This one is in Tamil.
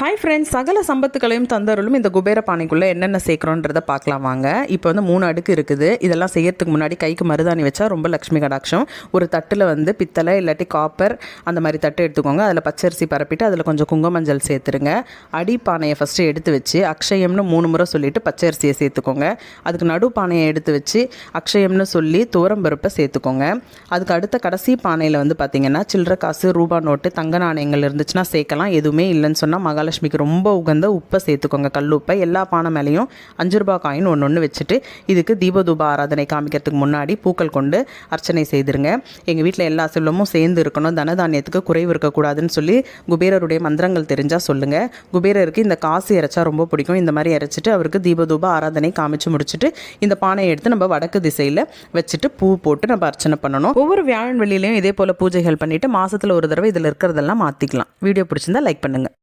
ஹாய் ஃப்ரெண்ட்ஸ், சகல சம்பத்துக்களையும் தந்தருளும் இந்த குபேர பானைக்குள்ளே என்னென்ன சேர்க்குறோன்றதை பார்க்கலாம் வாங்க. இப்போ வந்து 3 அடுக்கு இருக்குது. இதெல்லாம் செய்யறதுக்கு முன்னாடி கைக்கு மருதாணி வச்சா ரொம்ப லக்ஷ்மி கடாட்சம். ஒரு தட்டில் வந்து பித்தளை இல்லாட்டி காப்பர் அந்த மாதிரி தட்டு எடுத்துக்கோங்க. அதில் பச்சரிசி பரப்பிட்டு அதில் கொஞ்சம் குங்குமஞ்சள் சேர்த்துருங்க. அடி பானையை ஃபஸ்ட்டு எடுத்து வச்சு அக்ஷயம்னு 3 முறை சொல்லிவிட்டு பச்சரிசியை சேர்த்துக்கோங்க. அதுக்கு நடு பானையை எடுத்து வச்சு அக்ஷயம்னு சொல்லி துவரம்பருப்பை சேர்த்துக்கோங்க. அதுக்கு அடுத்த கடைசி பானையில் வந்து பார்த்திங்கன்னா சில்லற காசு, ரூபா நோட்டு, தங்க நாணயங்கள் இருந்துச்சுன்னா சேர்க்கலாம். எதுவுமே இல்லைன்னு சொன்னால் மகாலட்சுமிக்கு ரொம்ப உகந்த உப்பை சேர்த்துக்கோங்க. கல் உப்பை எல்லா பானை மேலேயும் 5 ரூபா காயின் ஒன்று வச்சுட்டு இதுக்கு தீபதூப ஆராதனை காமிக்கிறதுக்கு முன்னாடி பூக்கள் கொண்டு அர்ச்சனை செய்திருங்க. எங்கள் வீட்டில் எல்லா செல்வமும் சேர்ந்து இருக்கணும், தனதானியத்துக்கு குறைவு இருக்கக்கூடாதுன்னு சொல்லி குபேரருடைய மந்திரங்கள் தெரிஞ்சால் சொல்லுங்கள். குபேரருக்கு இந்த காசு இறைச்சா ரொம்ப பிடிக்கும். இந்த மாதிரி இறைச்சிட்டு அவருக்கு தீபதூப ஆராதனை காமிச்சு முடிச்சுட்டு இந்த பானையை எடுத்து நம்ம வடக்கு திசையில் வச்சுட்டு பூ போட்டு நம்ம அர்ச்சனை பண்ணணும். ஒவ்வொரு வியாழன் வெள்ளியிலையும் இதே போல் பூஜைகள் பண்ணிவிட்டு மாதத்தில் ஒரு தடவை இதில் இருக்கிறதெல்லாம் மாற்றிக்கலாம். வீடியோ பிடிச்சிருந்தா லைக் பண்ணுங்கள்.